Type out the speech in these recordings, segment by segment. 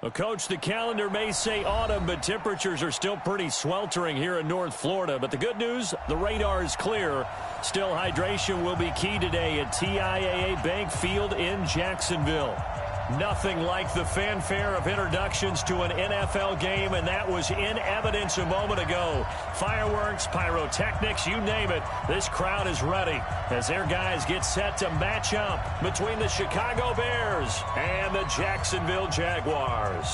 Well, Coach, the calendar may say autumn, but temperatures are still pretty sweltering here in North Florida. But the good news, the radar is clear. Still, hydration will be key today at TIAA Bank Field in Jacksonville. Nothing like the fanfare of introductions to an NFL game, and that was in evidence a moment ago. Fireworks, pyrotechnics, you name it. This crowd is ready as their guys get set to match up between the Chicago Bears and the Jacksonville Jaguars.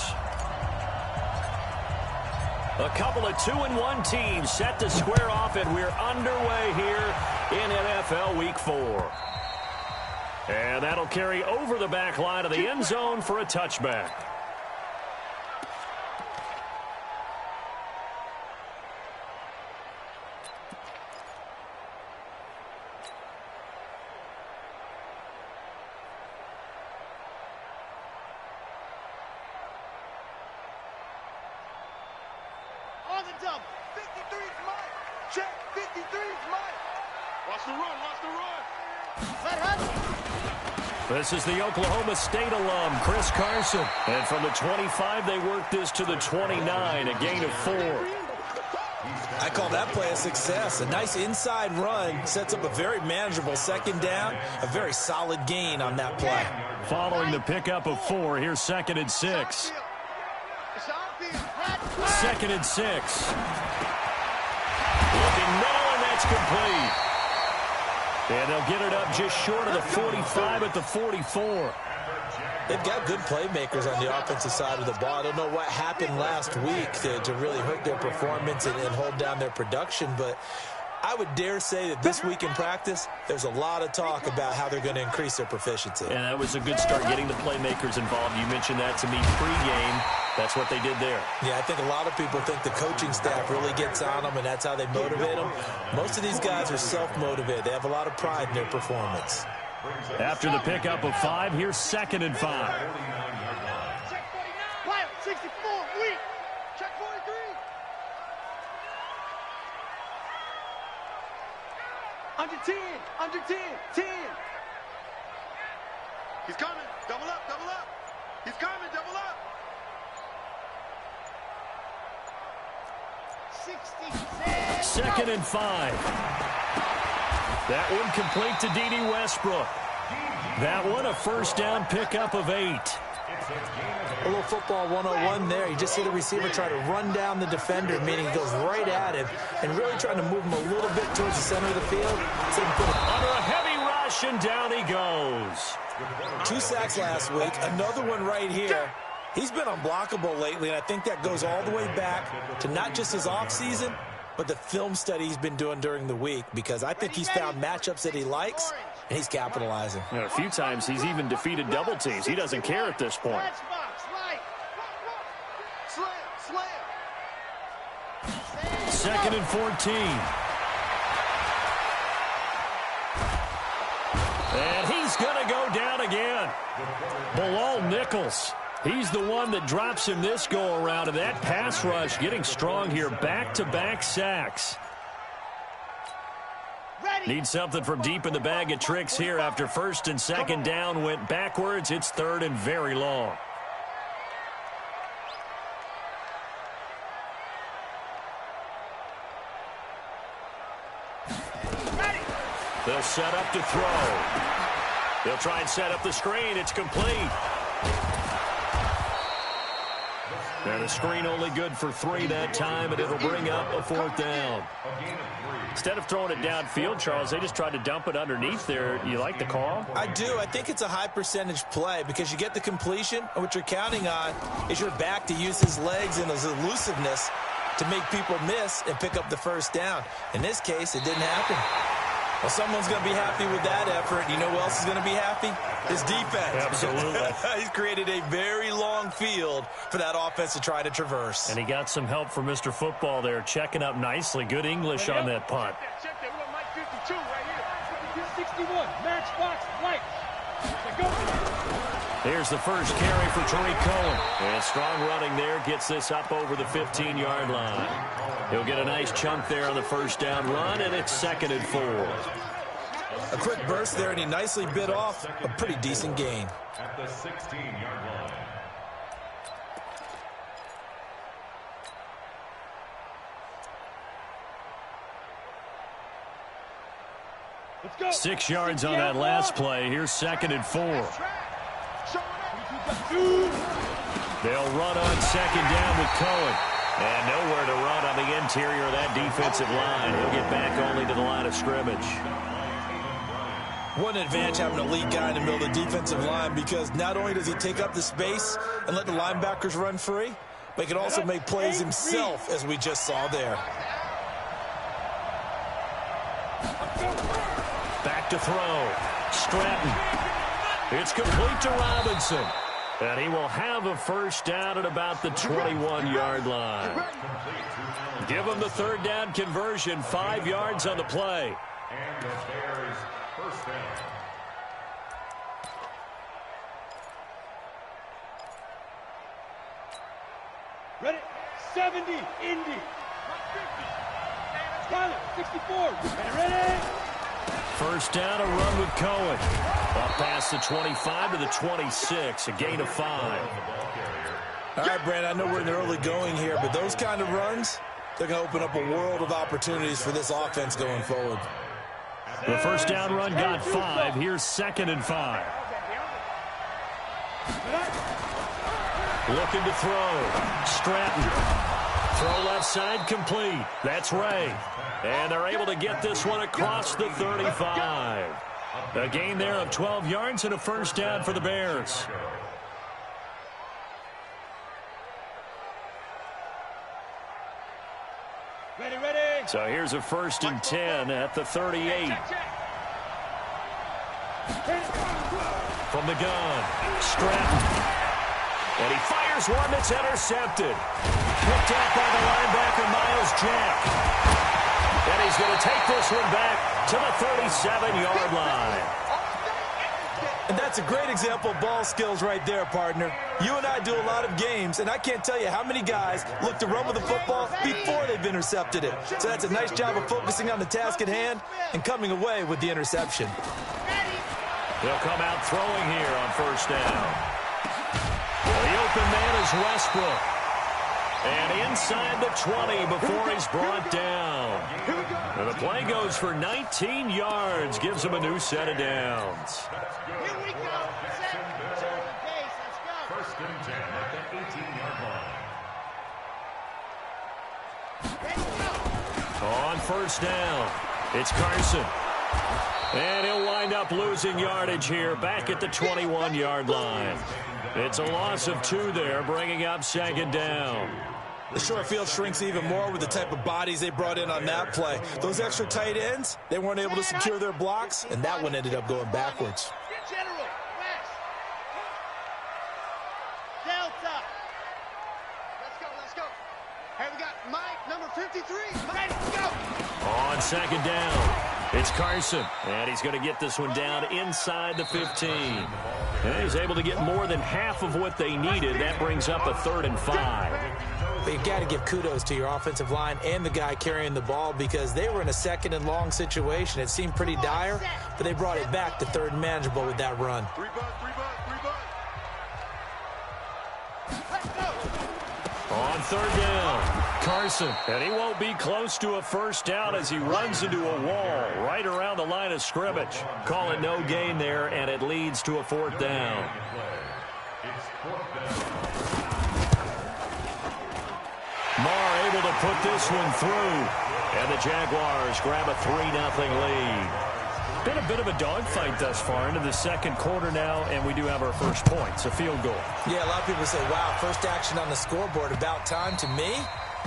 A couple of 2-1 teams set to square off, and we're underway here in NFL Week 4. And that'll carry over the back line of the end zone for a touchback. On the double. 53 is mine. Check. 53 is mine. Watch the run. Watch the run. Let Hudson. This is the Oklahoma State alum, Chris Carson. And from the 25, they work this to the 29, a gain of 4. I call that play a success. A nice inside run sets up a very manageable second down, a very solid gain on that play. Following the pickup of 4, here's 2nd and 6. 2nd and 6. Looking middle, and that's complete. And they'll get it up just short of the 45 at the 44. They've got good playmakers on the offensive side of the ball. I don't know what happened last week to really hurt their performance and hold down their production, but I would dare say that this week in practice, there's a lot of talk about how they're going to increase their proficiency. And that was a good start getting the playmakers involved. You mentioned that to me pregame. That's what they did there. Yeah, I think a lot of people think the coaching staff really gets on them, and that's how they motivate them. Most of these guys are self-motivated. They have a lot of pride in their performance. After the pickup of 5, here's 2nd and 5. Check 49. Pilot 64. Weak. Check 43. Under 10. Under 10. 10. He's coming. Double up. Double up. He's coming. Double up. 66. 2nd and 5. That one complete to D.D. Westbrook. That one a first down pickup of 8. A little football 101 there. You just see the receiver try to run down the defender, meaning he goes right at him and really trying to move him a little bit towards the center of the field. So he put under a heavy rush, and down he goes. 2 sacks last week, another one right here. He's been unblockable lately, and I think that goes all the way back to not just his offseason, but the film study he's been doing during the week, because I think he's found matchups that he likes, and he's capitalizing. And a few times he's even defeated double teams. He doesn't care at this point. Second and 14. And he's going to go down again. Bilal Nichols. He's the one that drops him this go-around, and that pass rush getting strong here. Back-to-back sacks. Need something from deep in the bag of tricks here after 1st and 2nd down went backwards. It's 3rd and very long. They'll set up to throw. They'll try and set up the screen. It's complete. And the screen only good for 3 that time, and it'll bring up a 4th down. Instead of throwing it downfield, Charles, they just tried to dump it underneath there. You like the call? I do. I think it's a high percentage play because you get the completion, and what you're counting on is your back to use his legs and his elusiveness to make people miss and pick up the 1st down. In this case, it didn't happen. Well, someone's going to be happy with that effort. You know who else is going to be happy? His defense. Absolutely. He's created a very long field for that offense to try to traverse. And he got some help from Mr. Football there, checking up nicely. Good English on that punt. Check that. We got Mike 52 right here. 61. Matchbox Mike. Here's the first carry for Tariq Cohen. And strong running there gets this up over the 15-yard line. He'll get a nice chunk there on the 1st down run, and it's 2nd and 4. A quick burst there, and he nicely bit off a pretty decent gain. At the 16-yard line. 6 yards on that last play. Here's 2nd and 4. They'll run on 2nd down with Cohen. And nowhere to run on the interior of that defensive line. He'll get back only to the line of scrimmage. One advantage having a lead guy in the middle of the defensive line, because not only does he take up the space and let the linebackers run free, but he can also make plays himself, as we just saw there. Back to throw. Stratton. It's complete to Robinson. And he will have a first down at about the 21-yard line. Give him the 3rd down conversion. 5 yards on the play. And the Bears first down. Ready? 70, Indy. 64. Ready? First down, a run with Cohen. Up past the 25 to the 26, a gain of 5. All right, Brandon, I know we're in the early going here, but those kind of runs, they're going to open up a world of opportunities for this offense going forward. The first down run got 5. Here's 2nd and 5. Looking to throw. Stratton. Throw left side complete. That's Ray. And they're able to get this one across the 35. A gain there of 12 yards and a first down for the Bears. Ready, ready. So here's a 1st and 10 at the 38. From the gun, Stratton. And he fires one that's intercepted. Picked up by the linebacker, Miles Jack. And he's going to take this one back to the 37-yard line. And that's a great example of ball skills right there, partner. You and I do a lot of games, and I can't tell you how many guys look to run with the football before they've intercepted it. So that's a nice job of focusing on the task at hand and coming away with the interception. They'll come out throwing here on first down. The open man is Westbrook. And inside the 20 before he's brought down. And the play goes for 19 yards. Gives him a new set of downs. Here we go. Set. Base. Let's go. 1st and 10 at the 18-yard line. On first down, it's Carson. And he'll wind up losing yardage here back at the 21-yard line. It's a loss of 2 there, bringing up 2nd down. The short field shrinks even more with the type of bodies they brought in on that play. Those extra tight ends, they weren't able to secure their blocks, and that one ended up going backwards. General. West. Delta. Let's go. Hey, we got Mike, number 53. Ready to go. On 2nd down, it's Carson. And he's going to get this one down inside the 15. And he's able to get more than half of what they needed. That brings up a 3rd and 5. But you've got to give kudos to your offensive line and the guy carrying the ball, because they were in a 2nd and long situation. It seemed pretty dire, but they brought it back to 3rd and manageable with that run. On 3rd down, Carson. And he won't be close to a first down as he runs into a wall right around the line of scrimmage. Call it no gain there, and it leads to a 4th down. Marr able to put this one through. And the Jaguars grab a 3-0 lead. Been a bit of a dogfight thus far into the 2nd quarter now, and we do have our first points, a field goal. Yeah, a lot of people say, wow, first action on the scoreboard, about time. To me,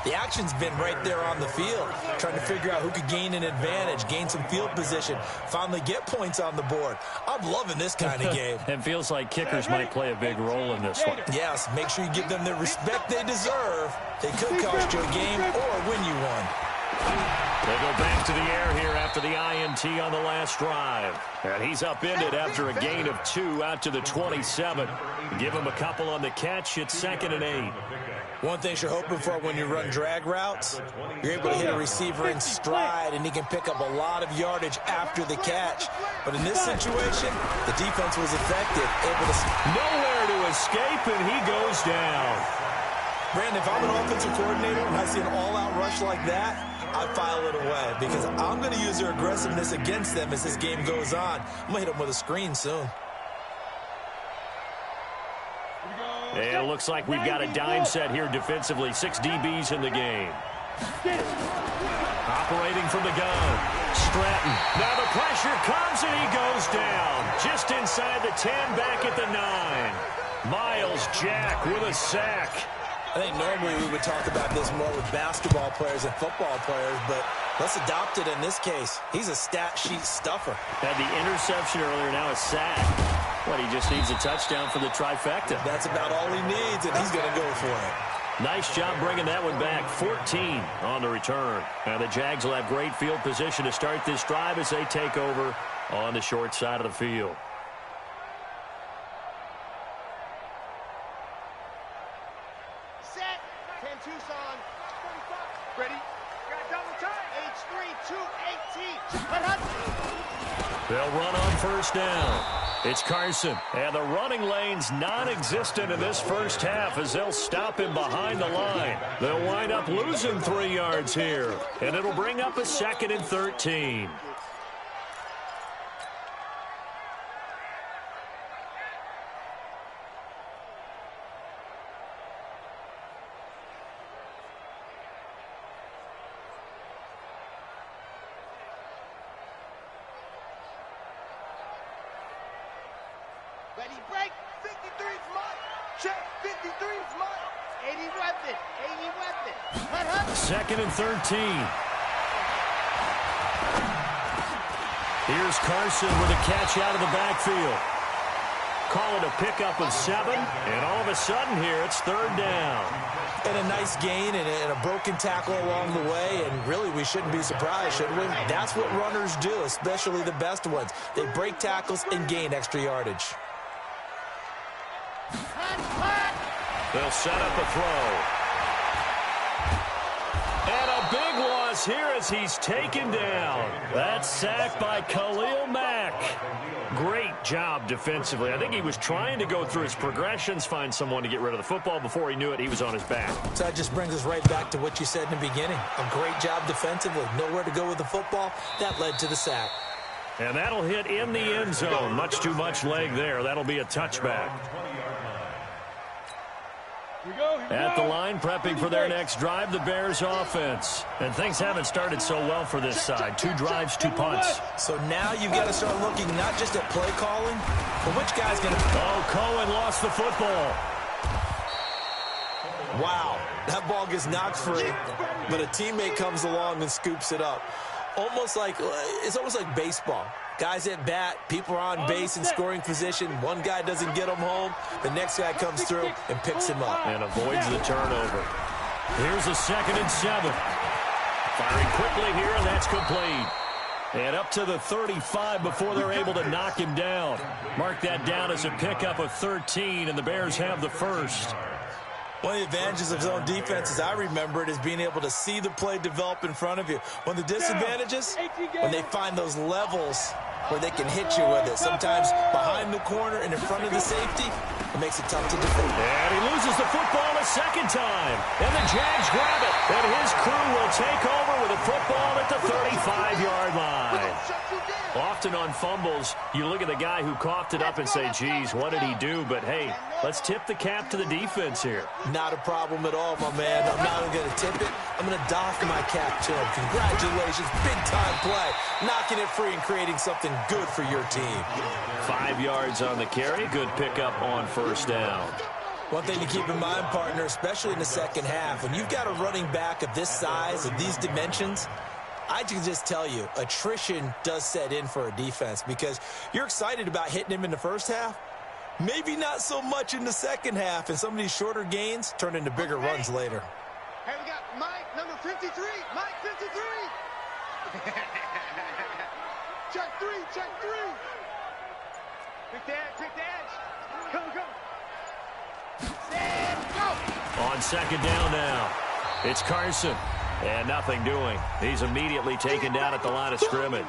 the action's been right there on the field, trying to figure out who could gain an advantage, gain some field position, finally get points on the board. I'm loving this kind of game. It feels like kickers might play a big role in this one. Yes, make sure you give them the respect they deserve. They could cost you a game or win you one. They go back to the air here after the INT on the last drive. And he's upended after a gain of 2 out to the 27. Give him a couple on the catch. It's 2nd and 8. One thing you're hoping for when you run drag routes, you're able to hit a receiver in stride, and he can pick up a lot of yardage after the catch. But in this situation, the defense was effective, able to... Nowhere to escape, and he goes down. Brandon, if I'm an offensive coordinator and I see an all-out rush like that, I file it away because I'm going to use their aggressiveness against them as this game goes on. I'm going to hit them with a screen soon. And it looks like we've got a dime set here defensively. 6 DBs in the game. Operating from the gun. Stratton. Now the pressure comes and he goes down. Just inside the 10, back at the 9. Miles Jack with a sack. I think normally we would talk about this more with basketball players and football players, but let's adopt it in this case. He's a stat sheet stuffer. Had the interception earlier, now a sack. What, he just needs a touchdown for the trifecta. That's about all he needs, and he's going to go for it. Nice job bringing that one back. 14 on the return. Now the Jags will have great field position to start this drive as they take over on the short side of the field. Set. 10 Tucson. Ready? Got double time. H3 218. They'll run on first down. It's Carson, and the running lane's non-existent in this first half as they'll stop him behind the line. They'll wind up losing 3 yards here, and it'll bring up a 2nd and 13. Ready, break. 53's mine. Check. 53's mine. 80 weapon. 80 weapon. Hut, hut. 2nd and 13. Here's Carson with a catch out of the backfield. Call it a pickup of 7, and all of a sudden here it's 3rd down. And a nice gain and a broken tackle along the way, and really we shouldn't be surprised, should we? That's what runners do, especially the best ones. They break tackles and gain extra yardage. They'll set up a throw. And a big loss here as he's taken down. That's sacked by Khalil Mack. Great job defensively. I think he was trying to go through his progressions, find someone to get rid of the football. Before he knew it, he was on his back. So that just brings us right back to what you said in the beginning. A great job defensively. Nowhere to go with the football. That led to the sack. And that'll hit in the end zone. Much too much leg there. That'll be a touchback. At the line, prepping for their next drive, the Bears offense. And things haven't started so well for this side. 2 drives, 2 punts. So now you've got to start looking not just at play calling, but which guy's going to... Oh, Cohen lost the football. Wow, that ball gets knocked free, but a teammate comes along and scoops it up. It's almost like baseball. Guys at bat, people are on base in scoring position. One guy doesn't get him home. The next guy comes through and picks him up. And avoids the turnover. Here's a 2nd and 7. Firing quickly here, and that's complete. And up to the 35 before they're able to knock him down. Mark that down as a pickup of 13, and the Bears have the first. One of the advantages of zone defense, as I remember it, is being able to see the play develop in front of you. One of the disadvantages, when they find those levels where they can hit you with it. Sometimes behind the corner and in front of the safety, it makes it tough to defend. And he loses the football a 2nd time. And the Jags grab it. And his crew will take over with a football at the 35-yard line. Often on fumbles, you look at the guy who coughed it up and say, geez, what did he do? But, hey, let's tip the cap to the defense here. Not a problem at all, my man. I'm not going to tip it. I'm going to doff my cap to him. Congratulations. Big-time play. Knocking it free and creating something good for your team. 5 yards on the carry. Good pickup on first down. One thing to keep in mind, partner, especially in the second half, when you've got a running back of this size and these dimensions, I can just tell you, attrition does set in for a defense because you're excited about hitting him in the first half. Maybe not so much in the second half, and some of these shorter gains turn into bigger runs later. Hey, we got Mike, number 53. Mike, 53. Check 3, check 3. Pick the edge, Come. Stand, go. On 2nd down now, it's Carson. And nothing doing. He's immediately taken down at the line of scrimmage.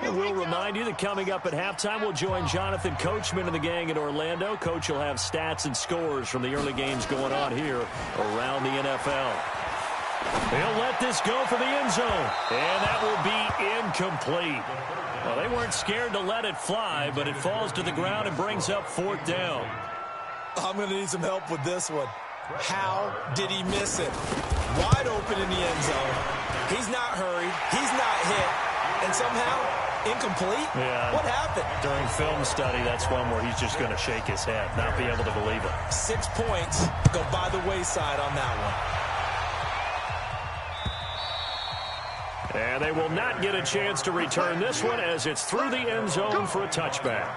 And we'll remind remind you that coming up at halftime, we'll join Jonathan Coachman and the gang in Orlando. Coach will have stats and scores from the early games going on here around the NFL. He'll let this go for the end zone, and that will be incomplete. Well, they weren't scared to let it fly, but it falls to the ground and brings up 4th down. I'm going to need some help with this one. How did he miss it? Wide open in the end zone. He's not hurried. He's not hit. And somehow, incomplete? Yeah. What happened? During film study, that's one where he's just going to shake his head, not be able to believe it. 6 points go by the wayside on that one. And they will not get a chance to return this one as it's through the end zone for a touchback.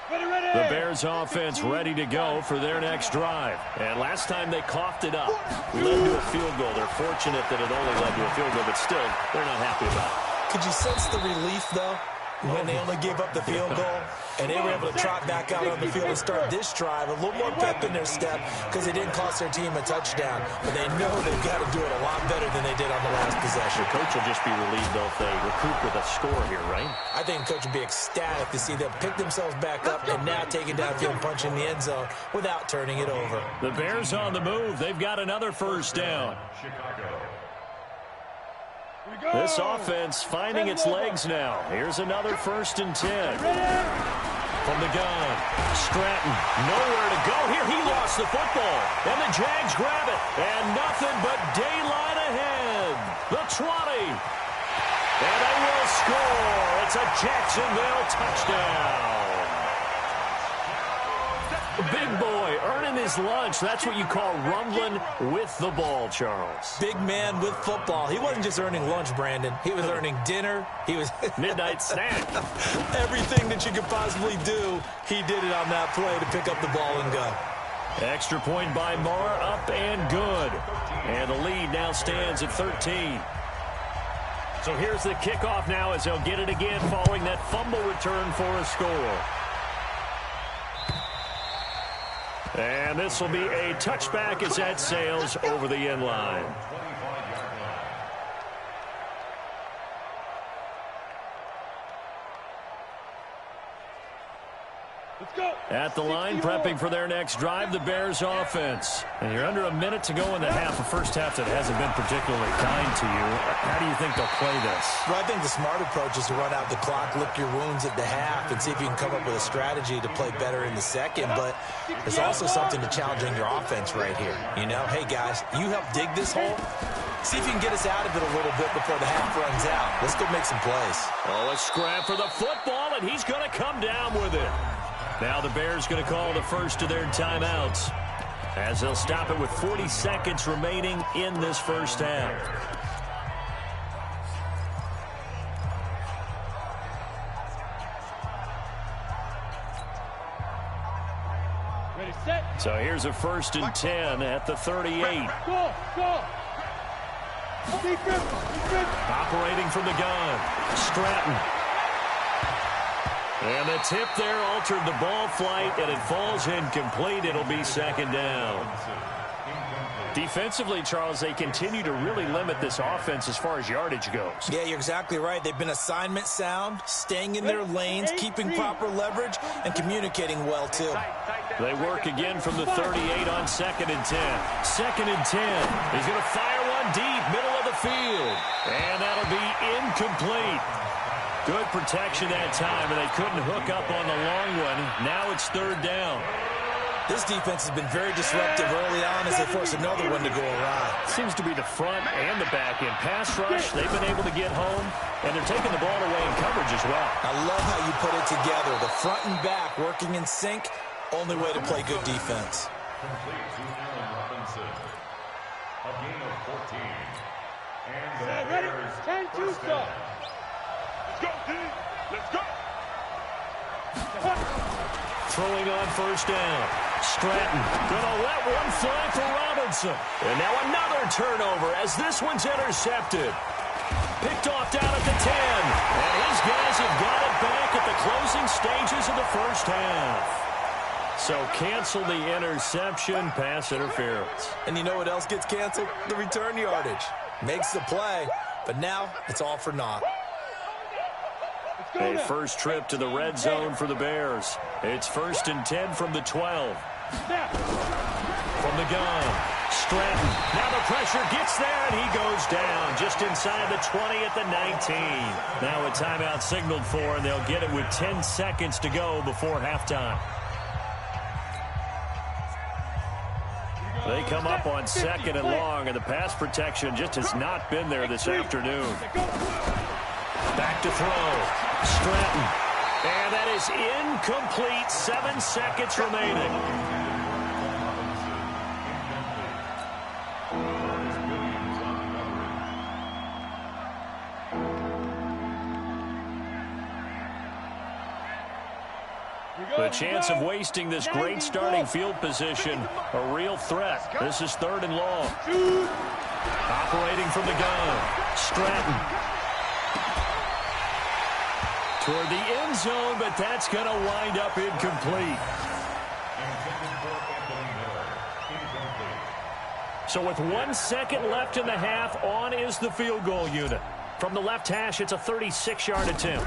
The Bears offense ready to go for their next drive. And last time they coughed it up, led to a field goal. They're fortunate that it only led to a field goal, but still, they're not happy about it. Could you sense the relief, though, when they only gave up the field goal and they were able to trot back out on the field and start this drive? A little more pep in their step because it didn't cost their team a touchdown. But they know they've got to do it a lot better than they did on the last possession. The coach will just be relieved, though, if they recoup with a score here, right? I think the coach would be ecstatic to see them pick themselves back up and now take it downfield and punch in the end zone without turning it over. The Bears on the move. They've got another 1st down. This offense finding its legs now. Here's another 1st and 10. From the gun, Stratton, nowhere to go here. He lost the football, and the Jags grab it. And nothing but daylight ahead. The 20. And they will score. It's a Jacksonville touchdown. Big boy earning his lunch. That's what you call rumbling with the ball, Charles. Big man with football. He wasn't just earning lunch, Brandon. He was earning dinner. He was midnight snack. Everything that you could possibly do, he did it on that play to pick up the ball and go. Extra point by Marr, up and good. And the lead now stands at 13. So here's the kickoff now as they'll get it again following that fumble return for a score. And this will be a touchback as that sails over the end line. Let's go. At the line, prepping for their next drive, the Bears offense. And you're under a minute to go in the half, a first half that hasn't been particularly kind to you. How do you think they'll play this? Well, I think the smart approach is to run out the clock, lick your wounds at the half, and see if you can come up with a strategy to play better in the second. But there's also something to challenging your offense right here. You know, hey, guys, you help dig this hole. See if you can get us out of it a little bit before the half runs out. Let's go make some plays. Oh, a scrap for the football, and he's going to come down with it. Now the Bears going to call the first of their timeouts as they'll stop it with 40 seconds remaining in this first half. Ready, set. So here's a 1st and 10 at the 38. Go, go. Defense. Operating from the gun, Stratton. And the tip there altered the ball flight, and it falls incomplete. It'll be 2nd down. Defensively, Charles, they continue to really limit this offense as far as yardage goes. Yeah, you're exactly right. They've been assignment sound, staying in their lanes, keeping proper leverage, and communicating well, too. They work again from the 38 on 2nd and 10. 2nd and 10. He's going to fire one deep, middle of the field. And that'll be incomplete. Good protection that time, and they couldn't hook up on the long one. Now it's 3rd down. This defense has been very disruptive early on as they force another one to go awry. Seems to be the front and the back end. Pass rush, they've been able to get home, and they're taking the ball away in coverage as well. I love how you put it together. The front and back working in sync, only way to play good defense. Complete to Allen Robinson. A gain of 14. And the Ready? Bears 10-2 first stop. down. Let's go, D. Let's go. Throwing on 1st down. Stratton gonna let one fly for Robinson. And now another turnover as this one's intercepted. Picked off down at the 10. And his guys have got it back at the closing stages of the first half. So cancel the interception, pass interference. And you know what else gets canceled? The return yardage. Makes the play, But now it's all for naught. A first trip to the red zone for the Bears. It's 1st and 10 from the 12. From the gun, Stratton. Now the pressure gets there, and he goes down just inside the 20 at the 19. Now a timeout signaled for, and they'll get it with 10 seconds to go before halftime. They come up on 2nd and long, and the pass protection just has not been there this afternoon. Back to throw. Stratton. And that is incomplete. 7 seconds remaining. The chance of wasting this great starting field position, a real threat. This is 3rd and long. Operating from the gun, Stratton. Toward the end zone, but that's going to wind up incomplete. So with 1 second left in the half, on is the field goal unit. From the left hash, it's a 36-yard attempt.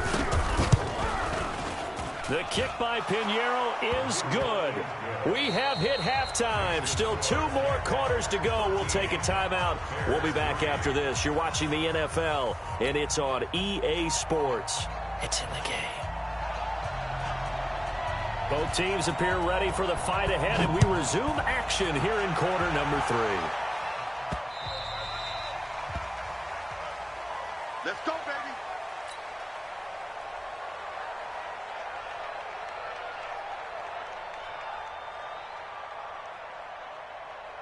The kick by Pinheiro is good. We have hit halftime. Still 2 more quarters to go. We'll take a timeout. We'll be back after this. You're watching the NFL, and it's on EA Sports. It's in the game. Both teams appear ready for the fight ahead, and we resume action here in quarter number 3. Let's go, baby.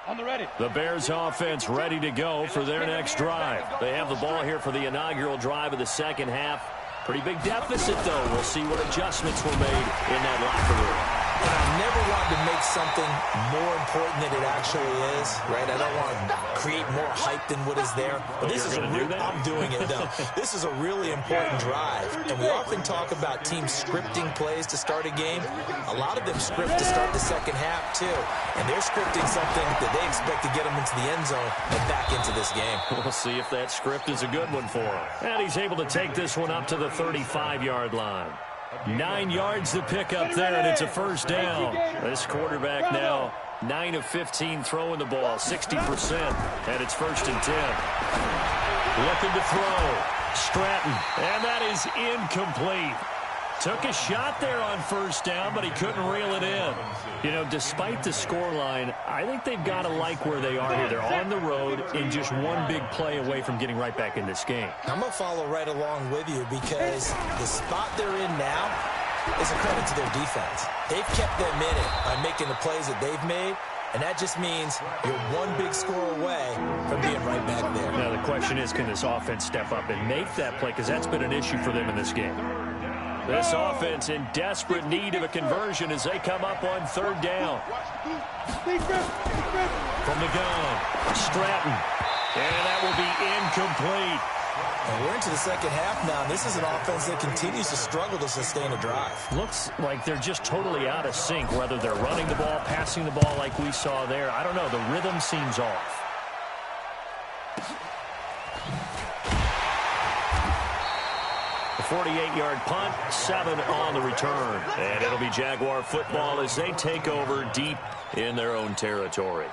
On the ready. The Bears offense ready to go for their next drive. They have the ball here for the inaugural drive of the second half. Pretty big deficit, though. We'll see what adjustments were made in that locker room. And I never wanted to make something more important than it actually is, right? I don't want to create more hype than what is there. But this is I'm doing it, though. This is a really important drive. And we often talk about teams scripting plays to start a game. A lot of them script to start the second half, too. And they're scripting something that they expect to get them into the end zone and back into this game. We'll see if that script is a good one for him. And he's able to take this one up to the 35-yard line. 9 yards to pick up there, and it's a first down. This quarterback now 9 of 15 throwing the ball, 60%, and it's 1st and 10. Looking to throw. Stratton, and that is incomplete. Took a shot there on first down, but he couldn't reel it in. You know, despite the scoreline, I think they've got to like where they are here. They're on the road and just one big play away from getting right back in this game. I'm going to follow right along with you because the spot they're in now is a credit to their defense. They've kept them in it by making the plays that they've made, and that just means you're one big score away from being right back there. Now, the question is, can this offense step up and make that play? Because that's been an issue for them in this game. This offense in desperate need of a conversion as they come up on 3rd down. From the gun, Stratton. And that will be incomplete. And we're into the second half now. This is an offense that continues to struggle to sustain a drive. Looks like they're just totally out of sync, whether they're running the ball, passing the ball like we saw there. I don't know. The rhythm seems off. A 48-yard punt, 7 on the return. And it'll be Jaguar football as they take over deep in their own territory.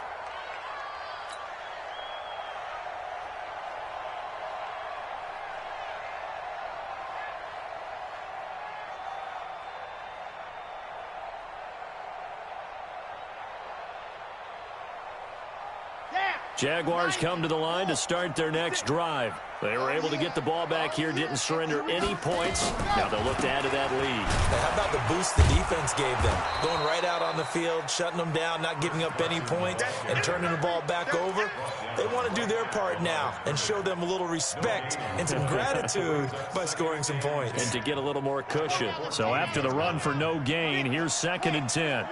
Jaguars come to the line to start their next drive. They were able to get the ball back here, didn't surrender any points. Now they'll look to add to that lead. How about the boost the defense gave them? Going right out on the field, shutting them down, not giving up any points, and turning the ball back over. They want to do their part now and show them a little respect and some gratitude by scoring some points. And to get a little more cushion. So after the run for no gain, here's 2nd and 10.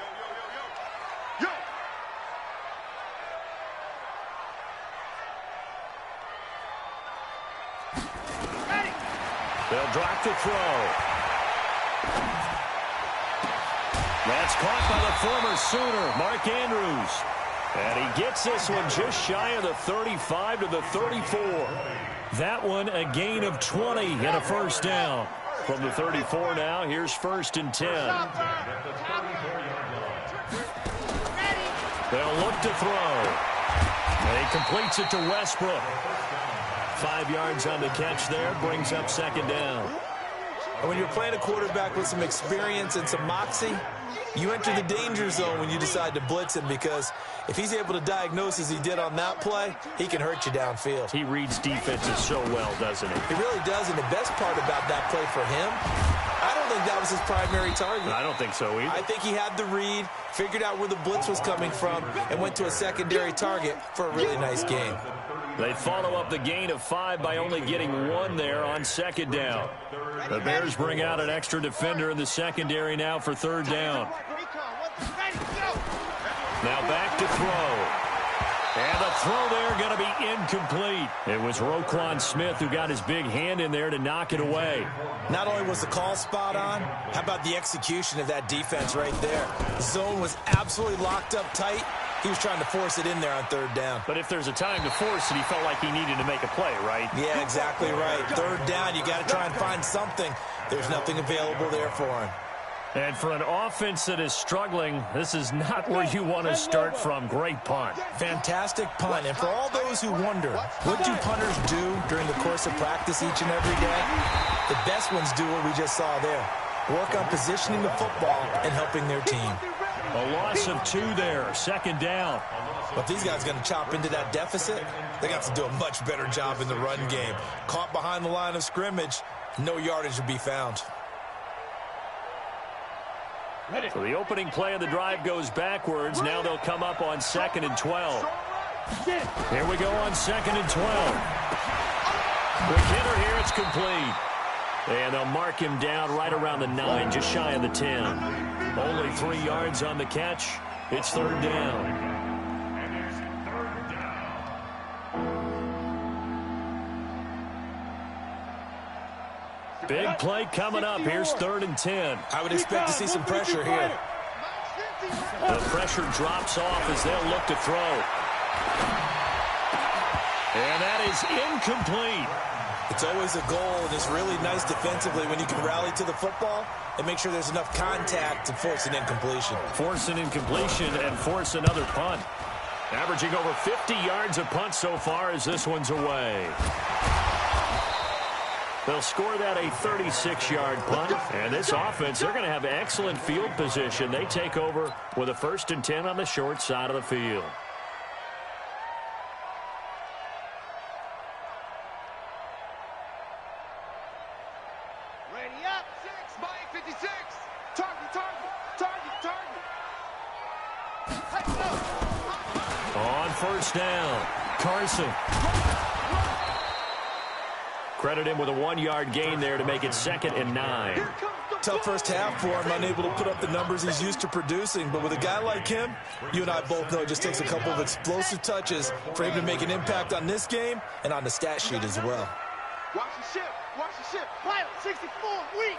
They'll drop the throw. That's caught by the former Sooner, Mark Andrews. And he gets this one just shy of the 35 to the 34. That one a gain of 20 and a first down. From the 34 now, here's 1st and 10. They'll look to throw. And he completes it to Westbrook. 5 yards on the catch there, brings up 2nd down. And when you're playing a quarterback with some experience and some moxie, you enter the danger zone when you decide to blitz him, because if he's able to diagnose as he did on that play, he can hurt you downfield. He reads defenses so well, doesn't he? He really does, and the best part about that play for him, I don't think that was his primary target. I don't think so either. I think he had the read, figured out where the blitz was coming from, and went to a secondary target for a really nice game. They follow up the gain of 5 by only getting 1 there on 2nd down. The Bears bring out an extra defender in the secondary now for 3rd down. Now back to throw. And the throw there going to be incomplete. It was Roquan Smith who got his big hand in there to knock it away. Not only was the call spot on, how about the execution of that defense right there? The zone was absolutely locked up tight. He was trying to force it in there on 3rd down. But if there's a time to force it, he felt like he needed to make a play, right? Yeah, exactly right. 3rd down, you got to try and find something. There's nothing available there for him. And for an offense that is struggling, this is not where you want to start from. Great punt. Fantastic punt. And for all those who wonder, what do punters do during the course of practice each and every day? The best ones do what we just saw there. Work on positioning the football and helping their team. A loss of 2 there, 2nd down. But these guys are going to chop into that deficit. They got to do a much better job in the run game. Caught behind the line of scrimmage, no yardage to be found. So the opening play of the drive goes backwards. Now they'll come up on 2nd and 12. Here we go on 2nd and 12. Quick hitter here, it's complete. And they'll mark him down right around the 9, just shy of the 10. Only 3 yards on the catch. It's 3rd down. Big play coming up. Here's 3rd and 10. I would expect to see some pressure here. The pressure drops off as they'll look to throw. And that is incomplete. It's always a goal, and it's really nice defensively when you can rally to the football and make sure there's enough contact to force an incompletion. Force an incompletion and force another punt. Averaging over 50 yards a punt so far as this one's away. They'll score that a 36-yard punt. And this offense, they're going to have excellent field position. They take over with a 1st and 10 on the short side of the field. Ready up, 6 by 56. Target, target, target, target. On 1st down, Carson. Credit him with a 1-yard gain there to make it 2nd and 9. Tough first half for him, unable to put up the numbers he's used to producing. But with a guy like him, you and I both know it just takes a couple of explosive touches for him to make an impact on this game and on the stat sheet as well. Watch the ship, watch the ship. Pilot, 64, weak.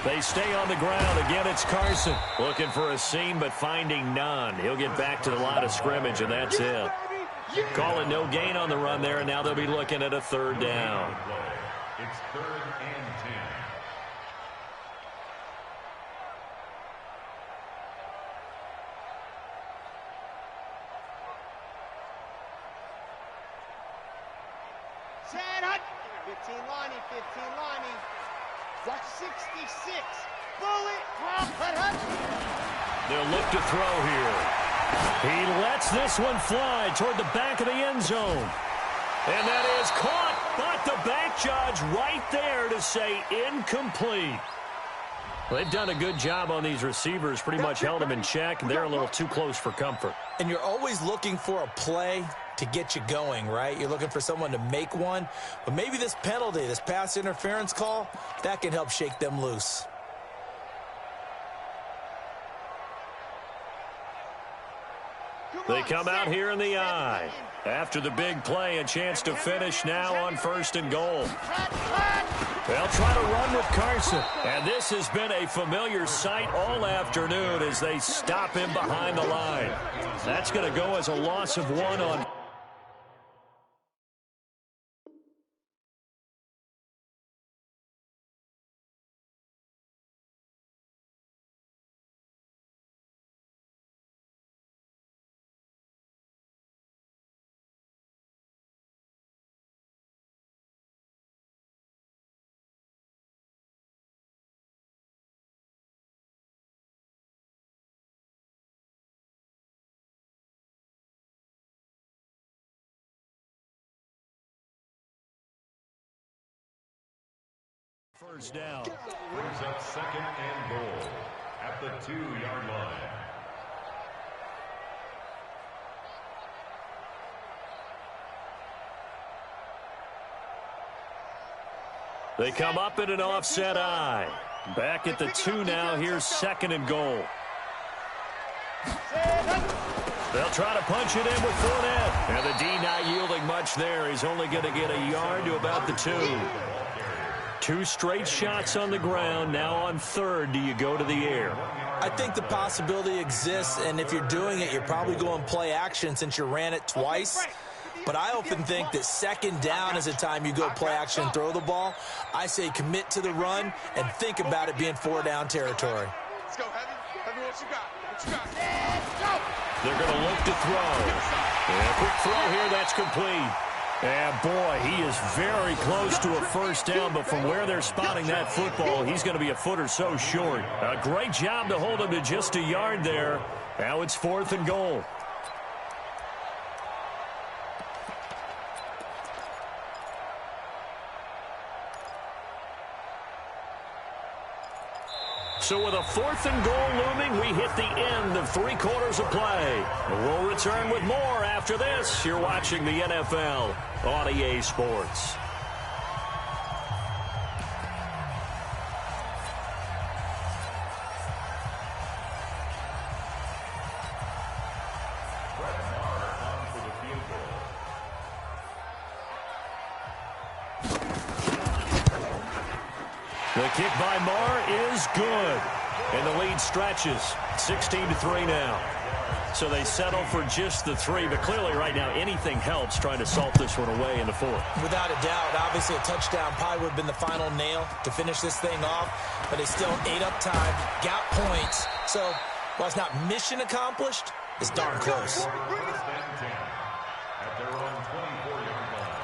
They stay on the ground. Again, it's Carson. Looking for a seam, but finding none. He'll get back to the line of scrimmage, and that's it. Calling no gain on the run there, and now they'll be looking at a 3rd down. It's 3rd and 10. Set up. 15 Lonnie, 15 Lonnie. Watch 66. Bullet. They'll look to throw here. He lets this one fly toward the back of the end zone. And that is caught, but the back judge right there to say incomplete. They've done a good job on these receivers, pretty much held them in check, and they're a little too close for comfort. And you're always looking for a play to get you going, right? You're looking for someone to make one. But maybe this penalty, this pass interference call, that can help shake them loose. They come out here in the eye. After the big play, a chance to finish now on 1st and goal. They'll try to run with Carson. And this has been a familiar sight all afternoon as they stop him behind the line. That's going to go as a loss of 1 on First down. Brings up second and goal at the 2-yard line. They come up in an offset eye. Back at the 2 now. Here's second and goal. They'll try to punch it in with Fournette. And the D not yielding much there. He's only going to get a yard to about the 2. 2 straight shots on the ground. Now on third, do you go to the air? I think the possibility exists, and if you're doing it, you're probably going play action since you ran it twice. But I often think that second down is a time you go play action and throw the ball. I say commit to the run and think about it being 4-down territory. Let's go, Heavy. Heavy, what you got? What you got? Let's go. They're going to look to throw. And a quick throw here, that's complete. And boy, he is very close to a first down, but from where they're spotting that football, he's going to be a foot or so short. A great job to hold him to just a yard there. Now it's 4th and goal. So with a 4th and goal looming, we hit the end of 3 quarters of play. We'll return with more after this. You're watching the NFL on EA Sports. The kick by Marr is good. And the lead stretches. 16-3 now. So they settle for just the 3. But clearly right now anything helps trying to salt this one away in the 4th. Without a doubt, obviously a touchdown probably would have been the final nail to finish this thing off. But they still ate up time, got points. So while it's not mission accomplished, it's darn close. At their own 24-yard line.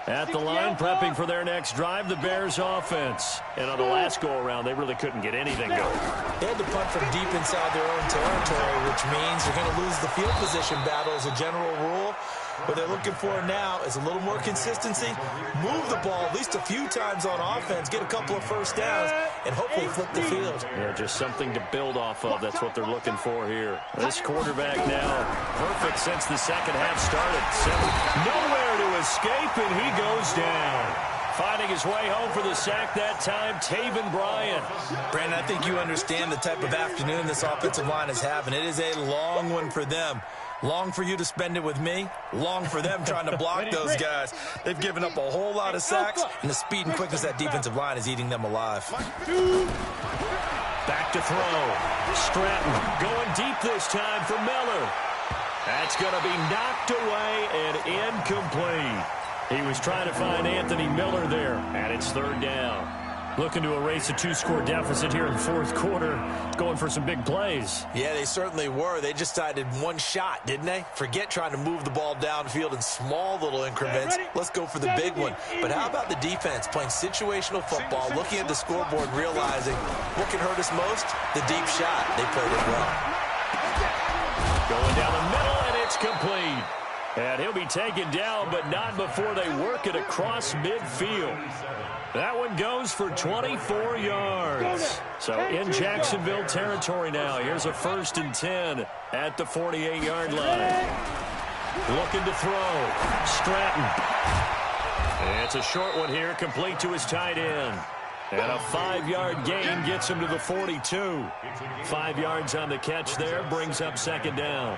At the line, prepping for their next drive, the Bears offense. And on the last go-around, they really couldn't get anything going. They had to punt from deep inside their own territory, which means you're going to lose the field position battle as a general rule. What they're looking for now is a little more consistency, move the ball at least a few times on offense, get a couple of first downs, and hopefully flip the field. Yeah, just something to build off of. That's what they're looking for here. This quarterback now perfect since the second half started. Nowhere to escape, and he goes down. Finding his way home for the sack that time, Taven Bryan. Brandon, I think you understand the type of afternoon this offensive line is having. It is a long one for them. Long for you to spend it with me. Long for them trying to block those guys. They've given up a whole lot of sacks, and the speed and quickness of that defensive line is eating them alive. Back to throw. Stratton going deep this time for Miller. That's going to be knocked away and incomplete. He was trying to find Anthony Miller there, and it's 3rd down. Looking to erase a 2-score deficit here in the 4th quarter. Going for some big plays. Yeah, they certainly were. They just decided one shot, didn't they? Forget trying to move the ball downfield in small little increments. Let's go for the big one. But how about the defense playing situational football, looking at the scoreboard, realizing what can hurt us most? The deep shot. They played it well. Going down the middle, and it's complete. And he'll be taken down, but not before they work it across midfield. That one goes for 24 yards. So in Jacksonville territory now. Here's a 1st and 10 at the 48-yard line. Looking to throw. Stratton. It's a short one here, complete to his tight end. And a 5-yard gain gets him to the 42. 5 yards on the catch there, brings up 2nd down.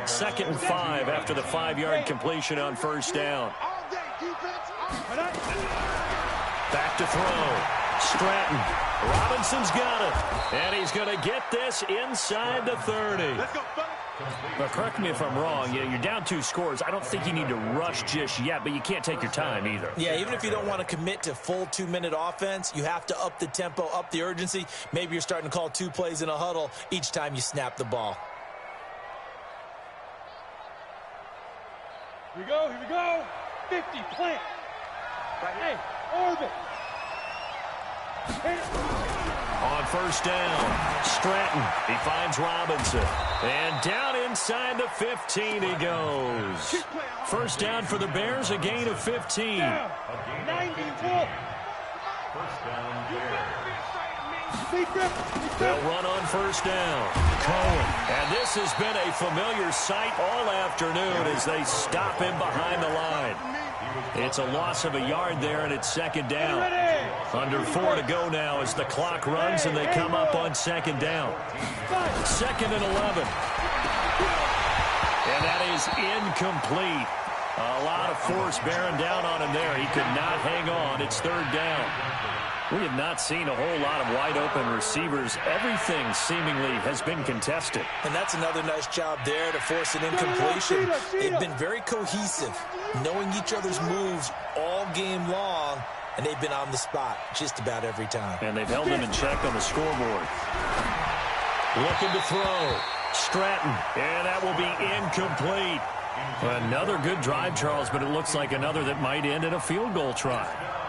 2nd and 5 after the 5-yard completion on 1st down. Back to throw. Stratton. Robinson's got it. And he's going to get this inside the 30. But correct me if I'm wrong. You're down 2 scores. I don't think you need to rush just yet, but you can't take your time either. Yeah, even if you don't want to commit to full 2-minute offense, you have to up the tempo, up the urgency. Maybe you're starting to call 2 plays in a huddle each time you snap the ball. Here we go, here we go. 50, plant. Hey, orbit. On 1st down, Stratton, he finds Robinson. And down inside the 15 he goes. First down for the Bears, a gain of 15. 91. First down, Bears. They'll run on first down. Cohen. And this has been a familiar sight all afternoon as they stop him behind the line. It's a loss of a yard there, and it's second down. Under 4 to go now as the clock runs, and they come up on second down. Second and 11. And that is incomplete. A lot of force bearing down on him there. He could not hang on. It's third down. We have not seen a whole lot of wide-open receivers. Everything seemingly has been contested. And that's another nice job there to force an incompletion. They've been very cohesive, knowing each other's moves all game long, and they've been on the spot just about every time. And they've held them in check on the scoreboard. Looking to throw. Stratton. And that will be incomplete. Another good drive, Charles, but it looks like another that might end in a field goal try.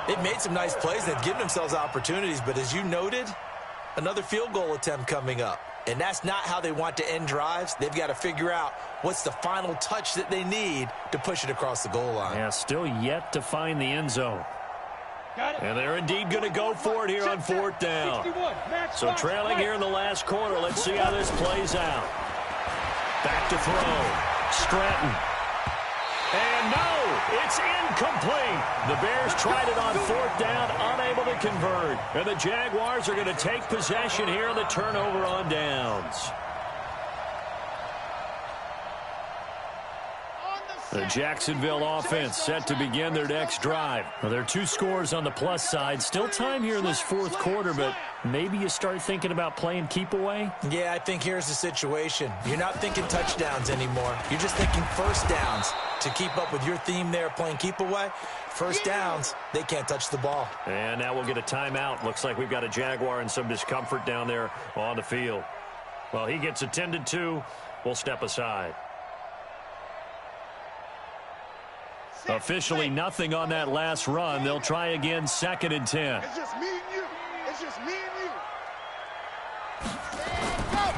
They've made some nice plays. They've given themselves opportunities, but as you noted, another field goal attempt coming up. And that's not how they want to end drives. They've got to figure out what's the final touch that they need to push it across the goal line. Yeah, still yet to find the end zone. And they're indeed going to go for it here on fourth down. So trailing here in the last quarter. Let's see how this plays out. Back to throw. Stratton. And no, it's incomplete. The Bears tried it on fourth down, unable to convert. And the Jaguars are going to take possession here on the turnover on downs. The Jacksonville offense set to begin their next drive. Well, there are 2 scores on the plus side. Still time here in this fourth quarter, but maybe you start thinking about playing keep away? Yeah, I think here's the situation. You're not thinking touchdowns anymore. You're just thinking first downs. To keep up with your theme there, playing keep away, first downs, they can't touch the ball. And now we'll get a timeout. Looks like we've got a Jaguar and some discomfort down there on the field. Well, he gets attended to. We'll step aside. Officially nothing on that last run. They'll try again, second and 10. It's just me and you. It's just me and you.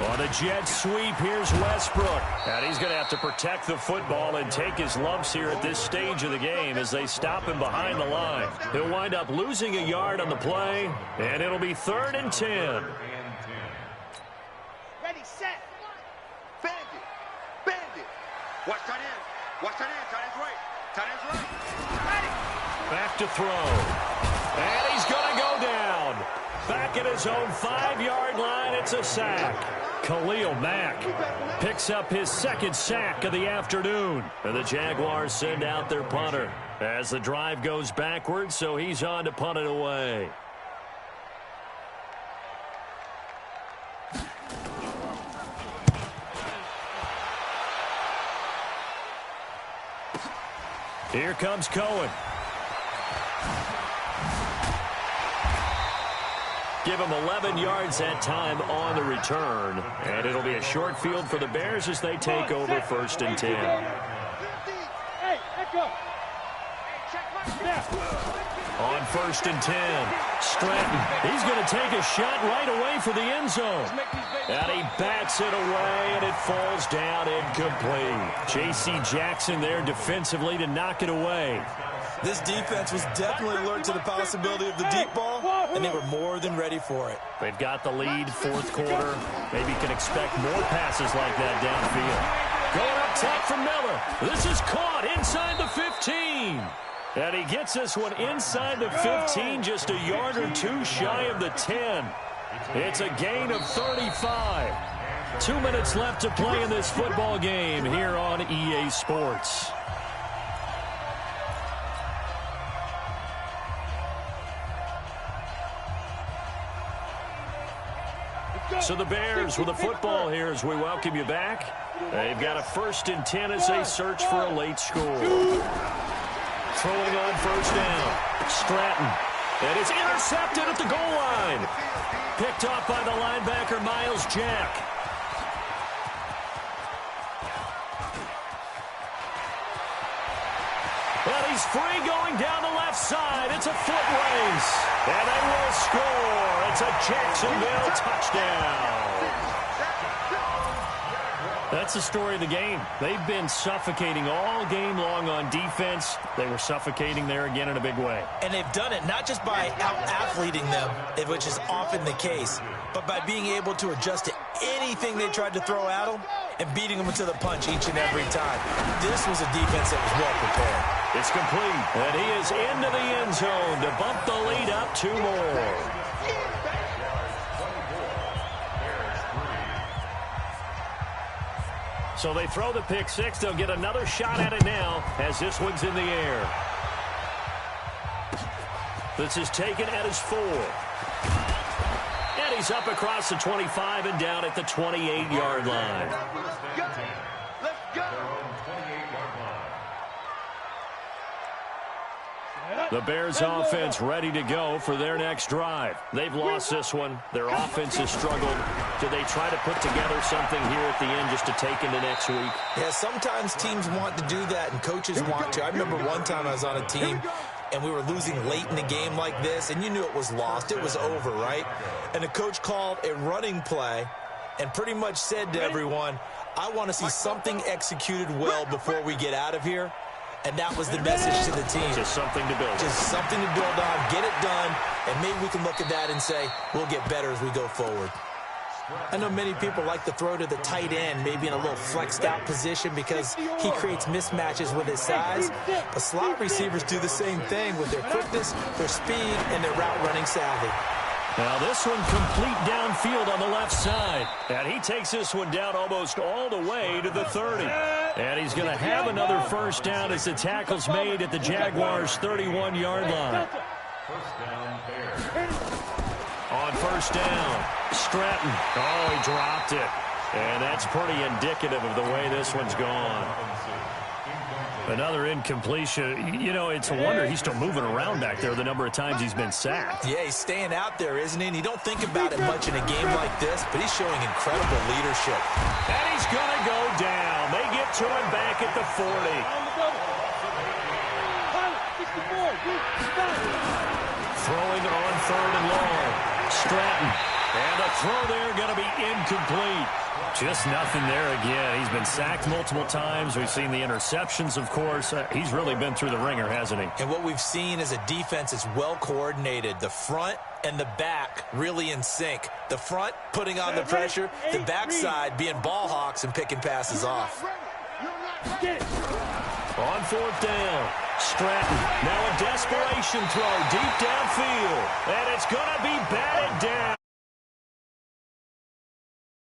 On a jet sweep, here's Westbrook. And he's going to have to protect the football and take his lumps here at this stage of the game as they stop him behind the line. He'll wind up losing a yard on the play, and it'll be third and 10. Ready, set. Bandit. Bandit. Watch tight end. Watch tight end. Tight end's right. Tight end's right. Ready. Back to throw. And he's going to go down. Back at his own 5-yard line, it's a sack. Khalil Mack picks up his second sack of the afternoon. And the Jaguars send out their punter as the drive goes backwards, so he's on to punt it away. Here comes Cohen. Give him 11 yards that time on the return. And it'll be a short field for the Bears as they take over first and 10. Hey, echo. On first and 10, Stratton. He's going to take a shot right away for the end zone. And he bats it away, and it falls down incomplete. J.C. Jackson there defensively to knock it away. This defense was definitely alert to the possibility of the deep ball, and they were more than ready for it. They've got the lead, fourth quarter. Maybe can expect more passes like that downfield. Going up top from Miller. This is caught inside the 15. And he gets this one inside the 15, just a yard or 2 shy of the 10. It's a gain of 35. 2 minutes left to play in this football game here on EA Sports. So the Bears with the football here as we welcome you back. They've got a first and 10 as they search for a late score. Throwing on first down. Stratton. And it's intercepted at the goal line. Picked off by the linebacker, Miles Jack. Well, he's free going down the left side. It's a foot race. And they will score. It's a Jacksonville touchdown. That's the story of the game. They've been suffocating all game long on defense. They were suffocating there again in a big way. And they've done it not just by out-athleting them, which is often the case, but by being able to adjust to anything they tried to throw at them and beating them to the punch each and every time. This was a defense that was well prepared. It's complete, and he is into the end zone to bump the lead up 2 more. So they throw the pick six. They'll get another shot at it now as this one's in the air. This is taken at his 4. And he's up across the 25 and down at the 28-yard line. Let's go. The Bears offense ready to go for their next drive. They've lost this one. Their offense has struggled. Do they try to put together something here at the end just to take into next week? Yeah, sometimes teams want to do that and coaches want to. I remember one time I was on a team and we were losing late in the game like this, and you knew it was lost. It was over, right? And the coach called a running play and pretty much said to everyone, I want to see something executed well before we get out of here. And that was the message to the team. Just something to build. Just something to build on, get it done, and maybe we can look at that and say, we'll get better as we go forward. I know many people like to throw to the tight end, maybe in a little flexed out position because he creates mismatches with his size. But slot receivers do the same thing with their quickness, their speed, and their route running savvy. Now this one complete downfield on the left side. And he takes this one down almost all the way to the 30. And he's going to have another first down as the tackle's made at the Jaguars' 31-yard line. On first down, Stratton. Oh, he dropped it. And that's pretty indicative of the way this one's gone. Another incompletion. You know, it's a wonder he's still moving around back there the number of times he's been sacked. Yeah, he's staying out there, isn't he? And you don't think about it much in a game like this, but he's showing incredible leadership. And he's going to go down. They get to him back at the 40. Throwing on 3rd and long. Stratton. And the throw there going to be incomplete. Just nothing there again. He's been sacked multiple times. We've seen the interceptions, of course. He's really been through the ringer, hasn't he? And what we've seen is a defense that's well coordinated. The front and the back really in sync. The front putting on the pressure. The backside being ball hawks and picking passes off. On 4th down, Stratton. Now a desperation throw deep downfield. And it's going to be batted down.